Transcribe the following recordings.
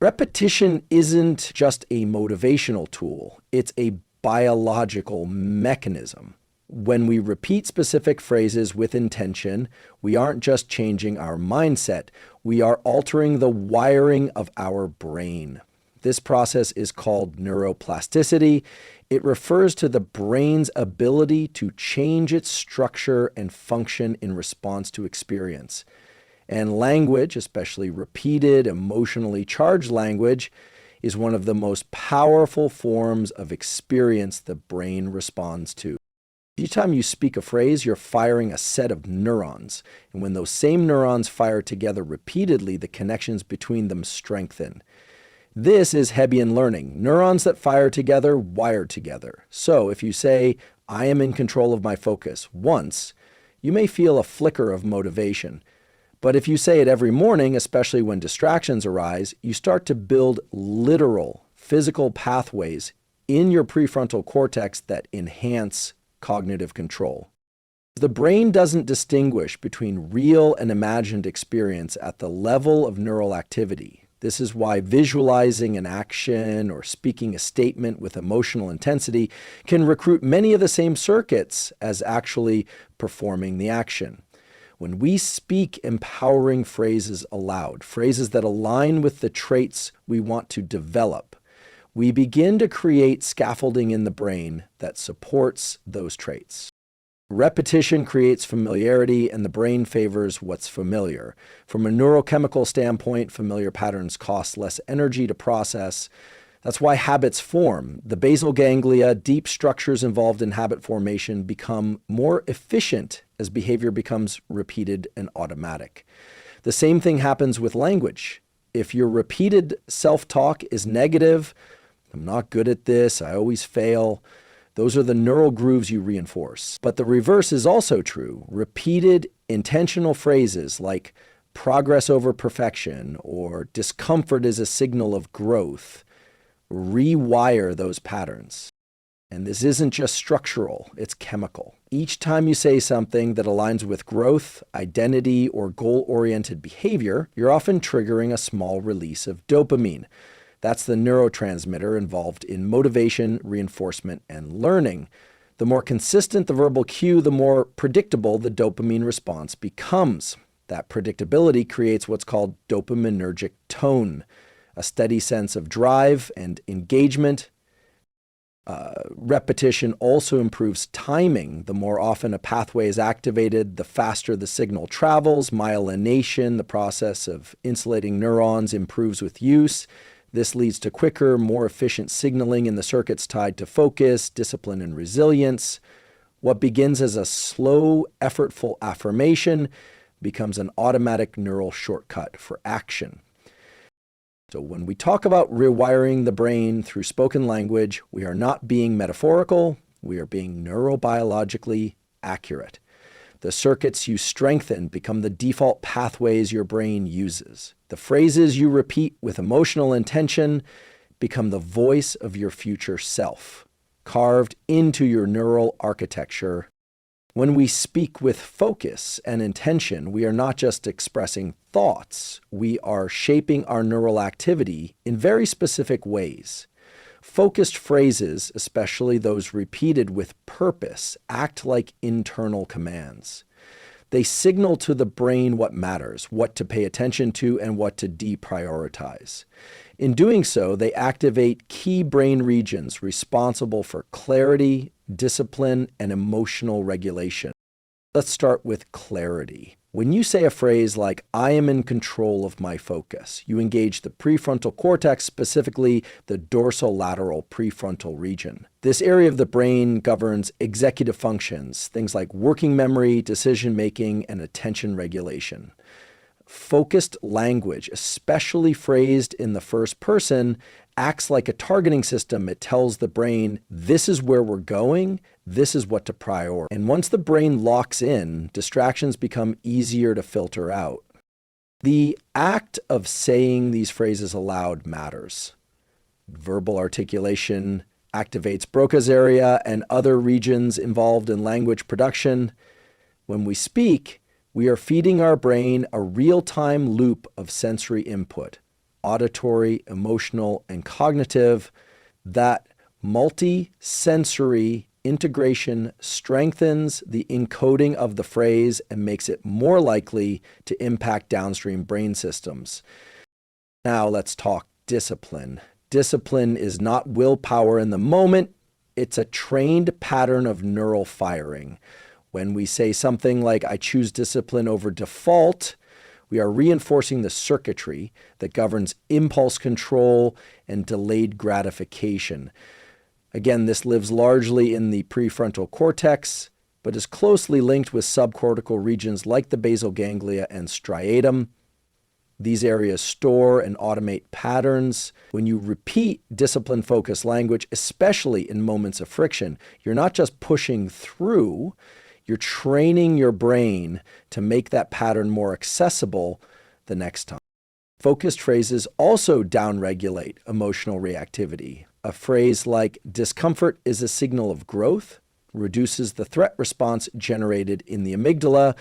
Repetition isn't just a motivational tool, it's a biological mechanism. When we repeat specific phrases with intention, we aren't just changing our mindset, we are altering the wiring of our brain. This process is called neuroplasticity. It refers to the brain's ability to change its structure and function in response to experience. And language, especially repeated, emotionally charged language, is one of the most powerful forms of experience the brain responds to. Each time you speak a phrase, you're firing a set of neurons. And when those same neurons fire together repeatedly, the connections between them strengthen. This is Hebbian learning. Neurons that fire together wire together. So if you say, "I am in control of my focus," once, you may feel a flicker of motivation. But if you say it every morning, especially when distractions arise, you start to build literal physical pathways in your prefrontal cortex that enhance cognitive control. The brain doesn't distinguish between real and imagined experience at the level of neural activity. This is why visualizing an action or speaking a statement with emotional intensity can recruit many of the same circuits as actually performing the action. When we speak empowering phrases aloud, phrases that align with the traits we want to develop, we begin to create scaffolding in the brain that supports those traits. Repetition creates familiarity, and the brain favors what's familiar. From a neurochemical standpoint, familiar patterns cost less energy to process. That's why habits form. The basal ganglia, deep structures involved in habit formation, become more efficient as behavior becomes repeated and automatic. The same thing happens with language. If your repeated self-talk is negative, "I'm not good at this, I always fail," those are the neural grooves you reinforce. But the reverse is also true. Repeated, intentional phrases like "progress over perfection" or "discomfort is a signal of growth" rewire those patterns. And this isn't just structural, it's chemical. Each time you say something that aligns with growth, identity, or goal-oriented behavior, you're often triggering a small release of dopamine. That's the neurotransmitter involved in motivation, reinforcement, and learning. The more consistent the verbal cue, the more predictable the dopamine response becomes. That predictability creates what's called dopaminergic tone, a steady sense of drive and engagement. Repetition also improves timing. The more often a pathway is activated, the faster the signal travels. Myelination, the process of insulating neurons, improves with use. This leads to quicker, more efficient signaling in the circuits tied to focus, discipline, and resilience. What begins as a slow, effortful affirmation becomes an automatic neural shortcut for action. So when we talk about rewiring the brain through spoken language, we are not being metaphorical, we are being neurobiologically accurate. The circuits you strengthen become the default pathways your brain uses. The phrases you repeat with emotional intention become the voice of your future self, carved into your neural architecture. When we speak with focus and intention, we are not just expressing thoughts, we are shaping our neural activity in very specific ways. Focused phrases, especially those repeated with purpose, act like internal commands. They signal to the brain what matters, what to pay attention to, and what to deprioritize. In doing so, they activate key brain regions responsible for clarity, discipline, and emotional regulation. Let's start with clarity. When you say a phrase like, "I am in control of my focus," you engage the prefrontal cortex, specifically the dorsolateral prefrontal region. This area of the brain governs executive functions, things like working memory, decision-making, and attention regulation. Focused language, especially phrased in the first person, acts like a targeting system. It tells the brain, this is where we're going, this is what to prioritize. And once the brain locks in, distractions become easier to filter out. The act of saying these phrases aloud matters. Verbal articulation activates Broca's area and other regions involved in language production. When we speak, we are feeding our brain a real-time loop of sensory input. auditory, emotional, and cognitive. That multi-sensory integration strengthens the encoding of the phrase and makes it more likely to impact downstream brain systems. Now let's talk discipline. Discipline is not willpower in the moment. It's a trained pattern of neural firing. When we say something like, I choose discipline over default, we are reinforcing the circuitry that governs impulse control and delayed gratification. Again, this lives largely in the prefrontal cortex, but is closely linked with subcortical regions like the basal ganglia and striatum. These areas store and automate patterns. When you repeat discipline-focused language, especially in moments of friction, you're not just pushing through, you're training your brain to make that pattern more accessible the next time. Focused phrases also downregulate emotional reactivity. A phrase like discomfort is a signal of growth reduces the threat response generated in the amygdala.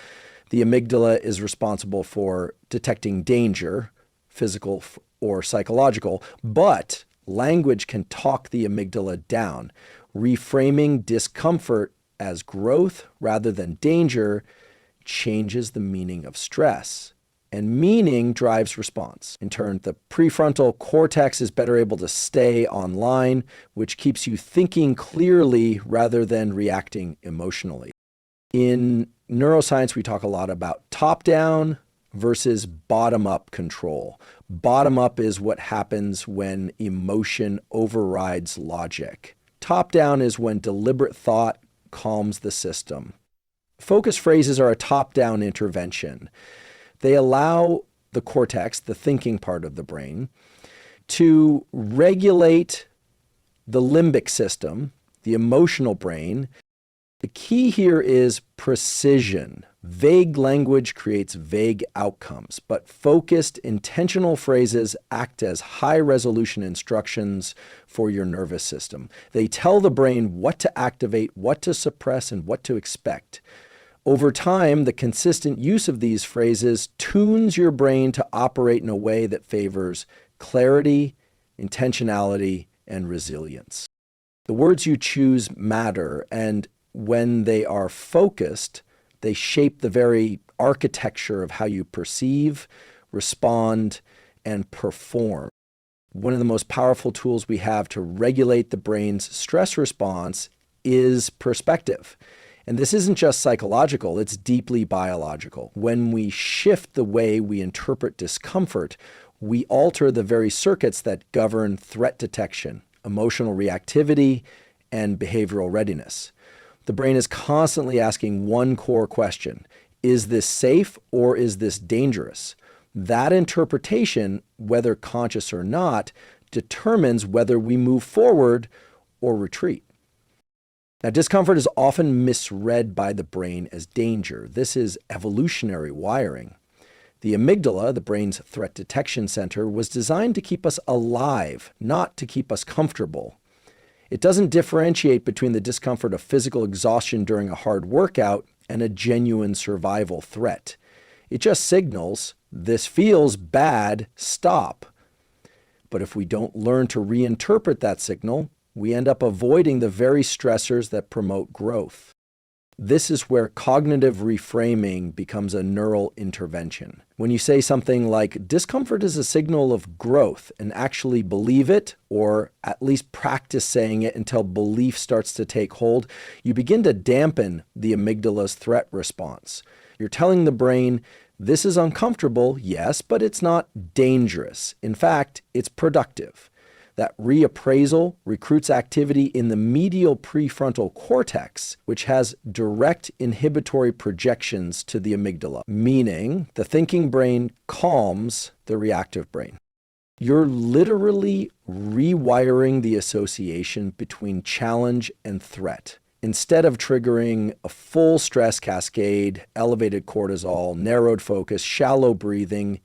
The amygdala is responsible for detecting danger, physical or psychological, but language can talk the amygdala down. Reframing discomfort as growth rather than danger changes the meaning of stress. And meaning drives response. In turn, the prefrontal cortex is better able to stay online, which keeps you thinking clearly rather than reacting emotionally. In neuroscience, we talk a lot about top-down versus bottom-up control. Bottom-up is what happens when emotion overrides logic. Top-down is when deliberate thought calms the system. Focus phrases are a top-down intervention. They allow the cortex, the thinking part of the brain, to regulate the limbic system, the emotional brain. The key here is precision. Vague language creates vague outcomes, but focused, intentional phrases act as high-resolution instructions for your nervous system. They tell the brain what to activate, what to suppress, and what to expect. Over time, the consistent use of these phrases tunes your brain to operate in a way that favors clarity, intentionality, and resilience. The words you choose matter, and when they are focused, they shape the very architecture of how you perceive, respond, and perform. One of the most powerful tools we have to regulate the brain's stress response is perspective. And this isn't just psychological, it's deeply biological. When we shift the way we interpret discomfort, we alter the very circuits that govern threat detection, emotional reactivity, and behavioral readiness. The brain is constantly asking one core question: is this safe or is this dangerous? That interpretation, whether conscious or not, determines whether we move forward or retreat. Now, discomfort is often misread by the brain as danger. This is evolutionary wiring. The amygdala, the brain's threat detection center, was designed to keep us alive, not to keep us comfortable. It doesn't differentiate between the discomfort of physical exhaustion during a hard workout and a genuine survival threat. It just signals, this feels bad, stop. But if we don't learn to reinterpret that signal, we end up avoiding the very stressors that promote growth. This is where cognitive reframing becomes a neural intervention. When you say something like, discomfort is a signal of growth, and actually believe it, or at least practice saying it until belief starts to take hold, you begin to dampen the amygdala's threat response. You're telling the brain, this is uncomfortable, yes, but it's not dangerous. In fact, it's productive. That reappraisal recruits activity in the medial prefrontal cortex, which has direct inhibitory projections to the amygdala, meaning the thinking brain calms the reactive brain. You're literally rewiring the association between challenge and threat. Instead of triggering a full stress cascade, elevated cortisol, narrowed focus, shallow breathing,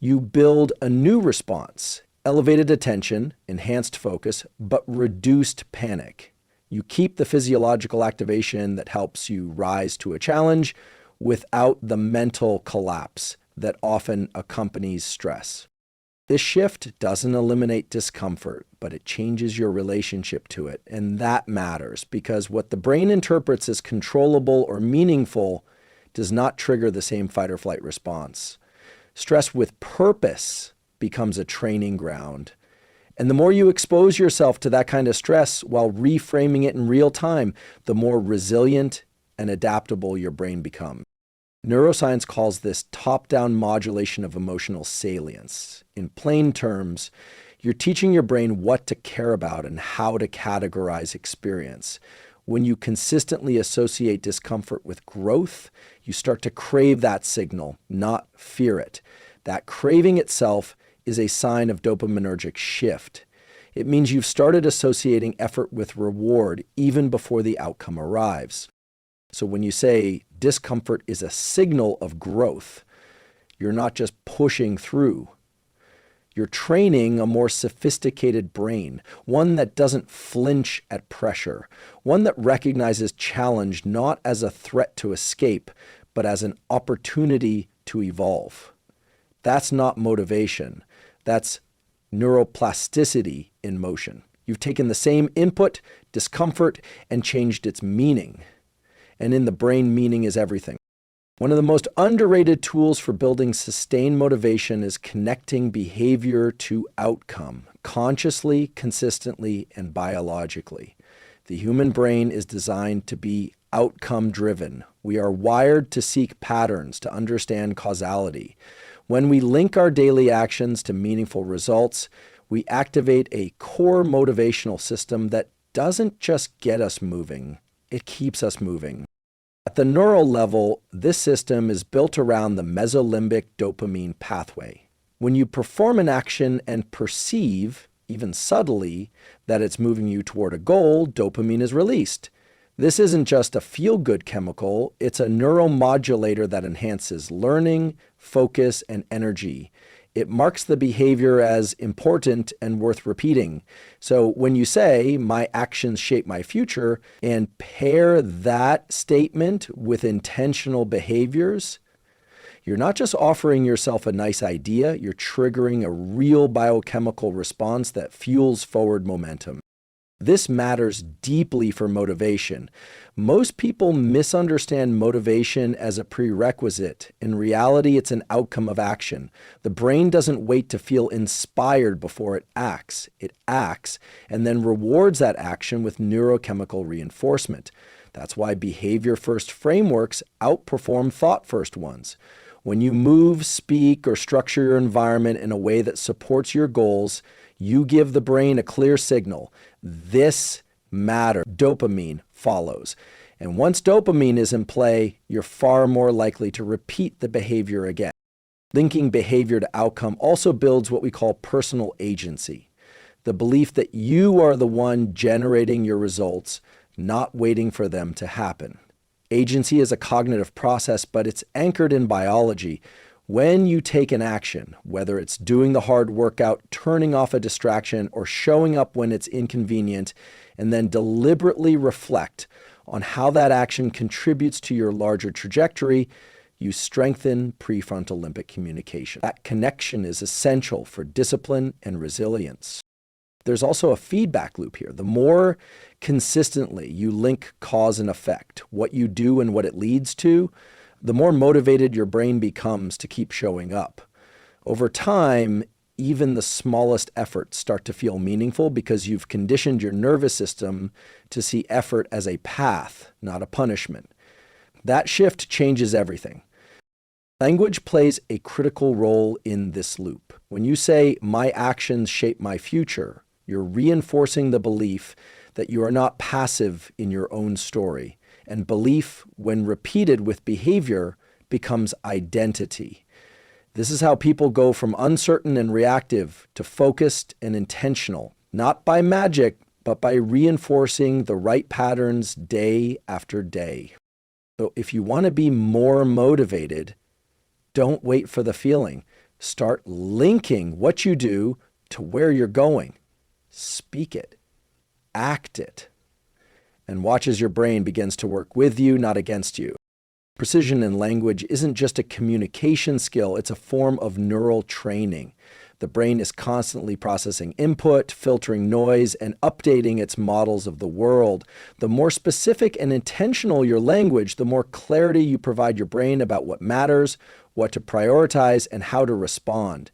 you build a new response. Elevated attention, enhanced focus, but reduced panic. You keep the physiological activation that helps you rise to a challenge without the mental collapse that often accompanies stress. This shift doesn't eliminate discomfort, but it changes your relationship to it. And that matters because what the brain interprets as controllable or meaningful does not trigger the same fight or flight response. Stress with purpose becomes a training ground. And the more you expose yourself to that kind of stress while reframing it in real time, the more resilient and adaptable your brain becomes. Neuroscience calls this top-down modulation of emotional salience. In plain terms, you're teaching your brain what to care about and how to categorize experience. When you consistently associate discomfort with growth, you start to crave that signal, not fear it. That craving itself is a sign of dopaminergic shift. It means you've started associating effort with reward even before the outcome arrives. So when you say discomfort is a signal of growth, you're not just pushing through. You're training a more sophisticated brain, one that doesn't flinch at pressure, one that recognizes challenge not as a threat to escape, but as an opportunity to evolve. That's not motivation. That's neuroplasticity in motion. You've taken the same input, discomfort, and changed its meaning. And in the brain, meaning is everything. One of the most underrated tools for building sustained motivation is connecting behavior to outcome, consciously, consistently, and biologically. The human brain is designed to be outcome-driven. We are wired to seek patterns, to understand causality. When we link our daily actions to meaningful results, we activate a core motivational system that doesn't just get us moving, it keeps us moving. At the neural level, this system is built around the mesolimbic dopamine pathway. When you perform an action and perceive, even subtly, that it's moving you toward a goal, dopamine is released. This isn't just a feel-good chemical, it's a neuromodulator that enhances learning, focus, and energy. It marks the behavior as important and worth repeating. So when you say, my actions shape my future, and pair that statement with intentional behaviors, you're not just offering yourself a nice idea, you're triggering a real biochemical response that fuels forward momentum. This matters deeply for motivation. Most people misunderstand motivation as a prerequisite. In reality, it's an outcome of action. The brain doesn't wait to feel inspired before it acts. It acts and then rewards that action with neurochemical reinforcement. That's why behavior-first frameworks outperform thought-first ones. When you move, speak, or structure your environment in a way that supports your goals, you give the brain a clear signal. This matters. Dopamine follows. And once dopamine is in play, you're far more likely to repeat the behavior again. Linking behavior to outcome also builds what we call personal agency. The belief that you are the one generating your results, not waiting for them to happen. Agency is a cognitive process, but it's anchored in biology. When you take an action, whether it's doing the hard workout, turning off a distraction, or showing up when it's inconvenient, and then deliberately reflect on how that action contributes to your larger trajectory, you strengthen prefrontal limbic communication. That connection is essential for discipline and resilience. There's also a feedback loop here. The more consistently you link cause and effect, what you do and what it leads to, the more motivated your brain becomes to keep showing up. Over time, even the smallest efforts start to feel meaningful because you've conditioned your nervous system to see effort as a path, not a punishment. That shift changes everything. Language plays a critical role in this loop. When you say, my actions shape my future, you're reinforcing the belief that you are not passive in your own story. And belief, when repeated with behavior, becomes identity. This is how people go from uncertain and reactive to focused and intentional, not by magic, but by reinforcing the right patterns day after day. So if you want to be more motivated, don't wait for the feeling. Start linking what you do to where you're going. Speak it. Act it. And watch as your brain begins to work with you, not against you. Precision in language isn't just a communication skill, it's a form of neural training. The brain is constantly processing input, filtering noise, and updating its models of the world. The more specific and intentional your language, the more clarity you provide your brain about what matters, what to prioritize, and how to respond.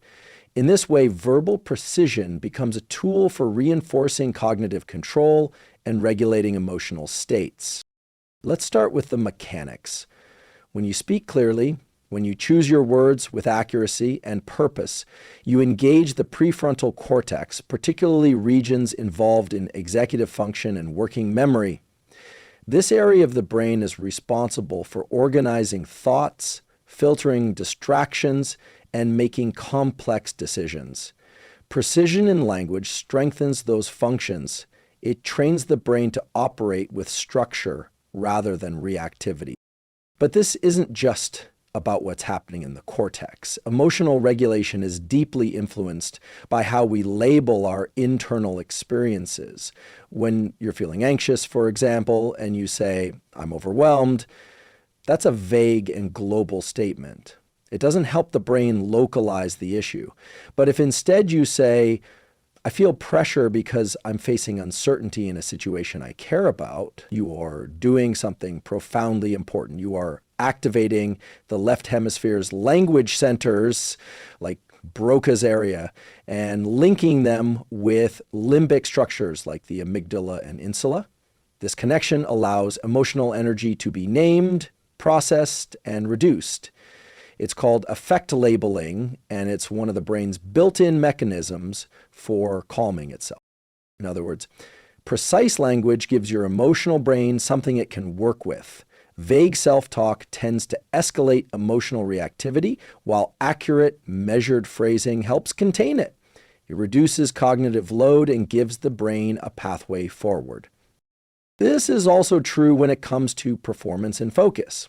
In this way, verbal precision becomes a tool for reinforcing cognitive control and regulating emotional states. Let's start with the mechanics. When you speak clearly, when you choose your words with accuracy and purpose, you engage the prefrontal cortex, particularly regions involved in executive function and working memory. This area of the brain is responsible for organizing thoughts, filtering distractions, and making complex decisions. Precision in language strengthens those functions. It trains the brain to operate with structure rather than reactivity. But this isn't just about what's happening in the cortex. Emotional regulation is deeply influenced by how we label our internal experiences. When you're feeling anxious, for example, and you say, "I'm overwhelmed," that's a vague and global statement. It doesn't help the brain localize the issue. But if instead you say, "I feel pressure because I'm facing uncertainty in a situation I care about," you are doing something profoundly important. You are activating the left hemisphere's language centers, like Broca's area, and linking them with limbic structures like the amygdala and insula. This connection allows emotional energy to be named, processed, and reduced. It's called affect labeling, and it's one of the brain's built-in mechanisms for calming itself. In other words, precise language gives your emotional brain something it can work with. Vague self-talk tends to escalate emotional reactivity, while accurate, measured phrasing helps contain it. It reduces cognitive load and gives the brain a pathway forward. This is also true when it comes to performance and focus.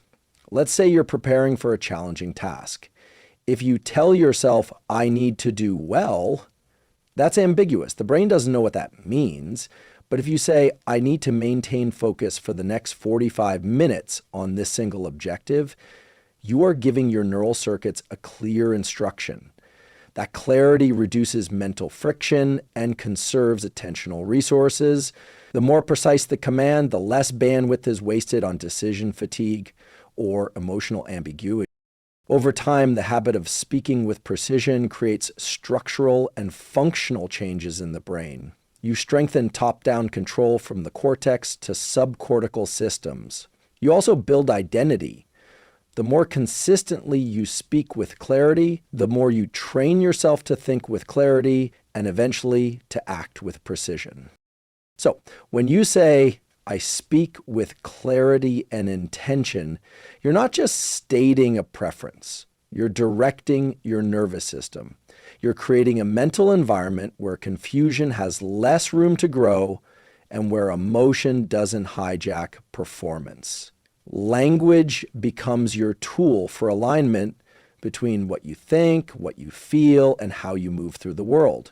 Let's say you're preparing for a challenging task. If you tell yourself, "I need to do well," that's ambiguous. The brain doesn't know what that means. But if you say, "I need to maintain focus for the next 45 minutes on this single objective," you are giving your neural circuits a clear instruction. That clarity reduces mental friction and conserves attentional resources. The more precise the command, the less bandwidth is wasted on decision fatigue or emotional ambiguity. Over time, the habit of speaking with precision creates structural and functional changes in the brain. You strengthen top-down control from the cortex to subcortical systems. You also build identity. The more consistently you speak with clarity, the more you train yourself to think with clarity and eventually to act with precision. So, when you say, "I speak with clarity and intention," you're not just stating a preference. You're directing your nervous system. You're creating a mental environment where confusion has less room to grow and where emotion doesn't hijack performance. Language becomes your tool for alignment between what you think, what you feel, and how you move through the world.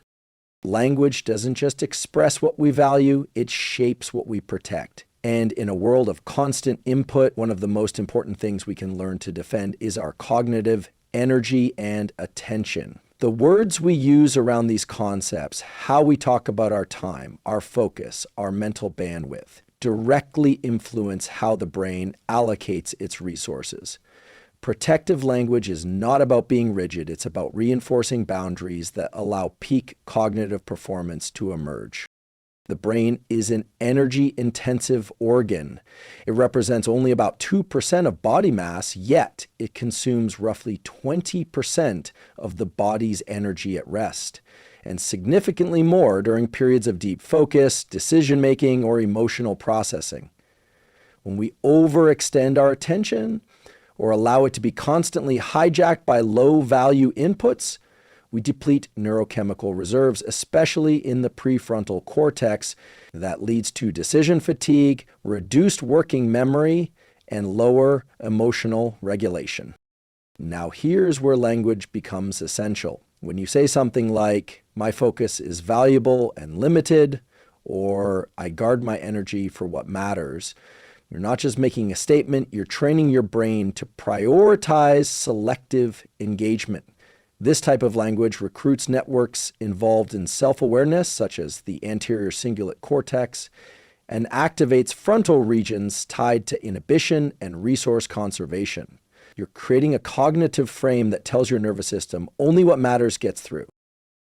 Language doesn't just express what we value, it shapes what we protect. And in a world of constant input, one of the most important things we can learn to defend is our cognitive energy and attention. The words we use around these concepts, how we talk about our time, our focus, our mental bandwidth, directly influence how the brain allocates its resources. Protective language is not about being rigid, it's about reinforcing boundaries that allow peak cognitive performance to emerge. The brain is an energy-intensive organ. It represents only about 2% of body mass, yet it consumes roughly 20% of the body's energy at rest, and significantly more during periods of deep focus, decision-making, or emotional processing. When we overextend our attention or allow it to be constantly hijacked by low-value inputs, we deplete neurochemical reserves, especially in the prefrontal cortex. That leads to decision fatigue, reduced working memory, and lower emotional regulation. Now here's where language becomes essential. When you say something like, "My focus is valuable and limited," or "I guard my energy for what matters," you're not just making a statement, you're training your brain to prioritize selective engagement. This type of language recruits networks involved in self-awareness, such as the anterior cingulate cortex, and activates frontal regions tied to inhibition and resource conservation. You're creating a cognitive frame that tells your nervous system only what matters gets through.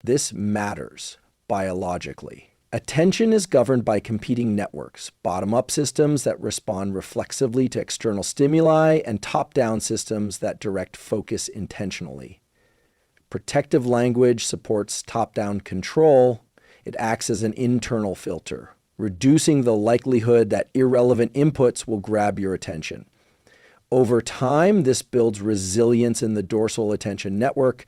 This matters biologically. Attention is governed by competing networks, bottom-up systems that respond reflexively to external stimuli, and top-down systems that direct focus intentionally. Protective language supports top-down control. It acts as an internal filter, reducing the likelihood that irrelevant inputs will grab your attention. Over time, this builds resilience in the dorsal attention network,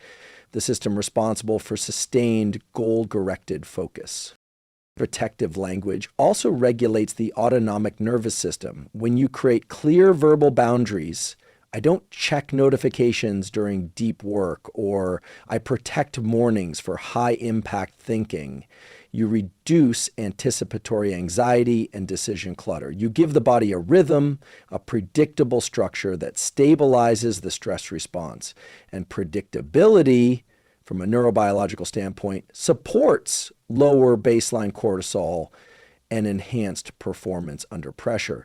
the system responsible for sustained, goal-directed focus. Protective language also regulates the autonomic nervous system. When you create clear verbal boundaries, I don't check notifications during deep work, or I protect mornings for high-impact thinking. You reduce anticipatory anxiety and decision clutter. You give the body a rhythm, a predictable structure that stabilizes the stress response. And predictability, from a neurobiological standpoint, supports lower baseline cortisol and enhanced performance under pressure.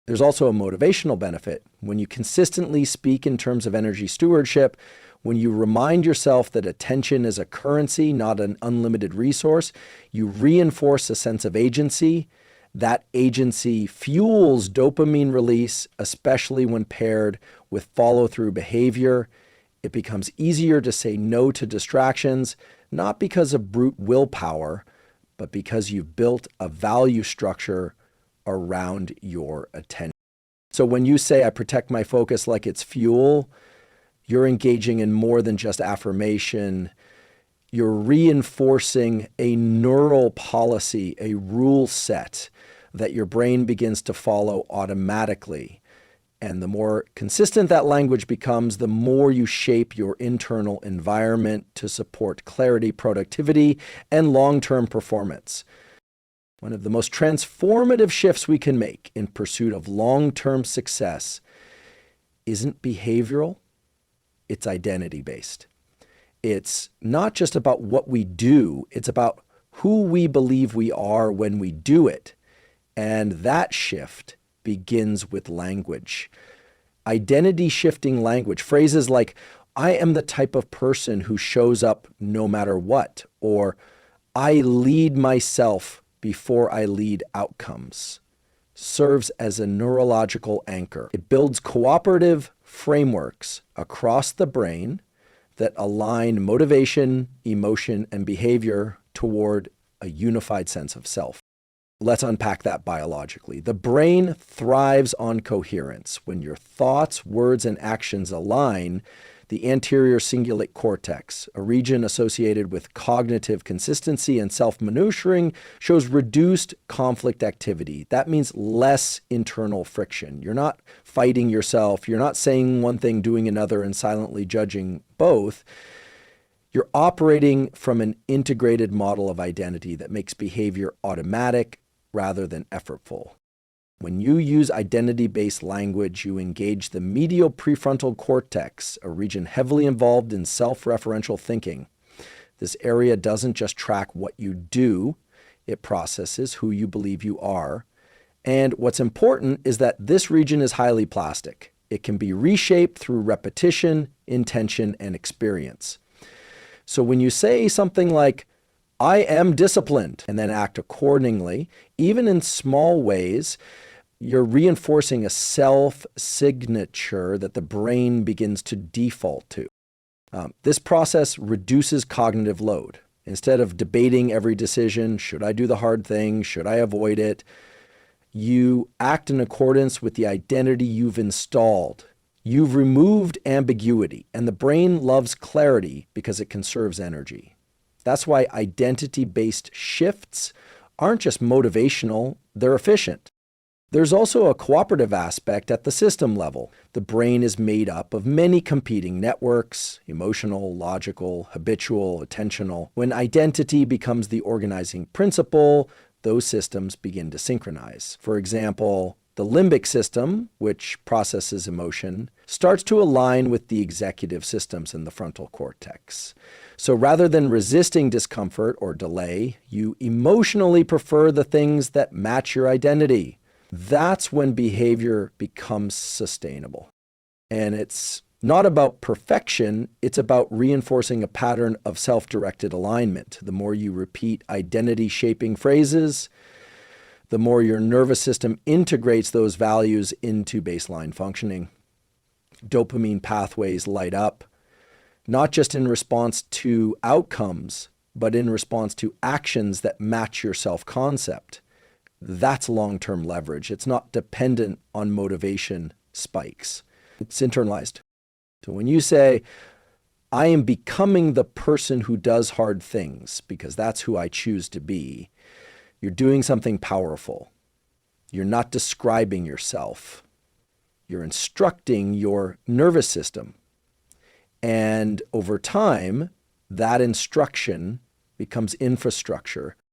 There's also a motivational benefit. When you consistently speak in terms of energy stewardship, when you remind yourself that attention is a currency, not an unlimited resource, you reinforce a sense of agency. That agency fuels dopamine release, especially when paired with follow-through behavior. It becomes easier to say no to distractions, not because of brute willpower, but because you've built a value structure around your attention. So when you say, I protect my focus like it's fuel, you're engaging in more than just affirmation. You're reinforcing a neural policy, a rule set that your brain begins to follow automatically. And the more consistent that language becomes, the more you shape your internal environment to support clarity, productivity, and long-term performance. One of the most transformative shifts we can make in pursuit of long-term success isn't behavioral, it's identity-based. It's not just about what we do, it's about who we believe we are when we do it. And that shift begins with language. Identity-shifting language, phrases like, I am the type of person who shows up no matter what, or I lead myself before I lead outcomes, serves as a neurological anchor. It builds cooperative frameworks across the brain that align motivation, emotion, and behavior toward a unified sense of self. Let's unpack that biologically. The brain thrives on coherence. When your thoughts, words, and actions align, the anterior cingulate cortex, a region associated with cognitive consistency and self-maneuvering, shows reduced conflict activity. That means less internal friction. You're not fighting yourself. You're not saying one thing, doing another, and silently judging both. You're operating from an integrated model of identity that makes behavior automatic rather than effortful. When you use identity-based language, you engage the medial prefrontal cortex, a region heavily involved in self-referential thinking. This area doesn't just track what you do, it processes who you believe you are. And what's important is that this region is highly plastic. It can be reshaped through repetition, intention, and experience. So when you say something like, I am disciplined, and then act accordingly, even in small ways, you're reinforcing a self-signature that the brain begins to default to. This process reduces cognitive load. Instead of debating every decision, should I do the hard thing, should I avoid it, you act in accordance with the identity you've installed. You've removed ambiguity, and the brain loves clarity because it conserves energy. That's why identity-based shifts aren't just motivational, they're efficient. There's also a cooperative aspect at the system level. The brain is made up of many competing networks, emotional, logical, habitual, attentional. When identity becomes the organizing principle, those systems begin to synchronize. For example, The limbic system, which processes emotion, starts to align with the executive systems in the frontal cortex. So rather than resisting discomfort or delay, you emotionally prefer the things that match your identity. That's when behavior becomes sustainable. And it's not about perfection, it's about reinforcing a pattern of self-directed alignment. The more you repeat identity-shaping phrases, the more your nervous system integrates those values into baseline functioning. Dopamine pathways light up, not just in response to outcomes, but in response to actions that match your self-concept. That's long-term leverage. It's not dependent on motivation spikes. It's internalized. So when you say, I am becoming the person who does hard things because that's who I choose to be, you're doing something powerful. You're not describing yourself. You're instructing your nervous system. And over time, that instruction becomes infrastructure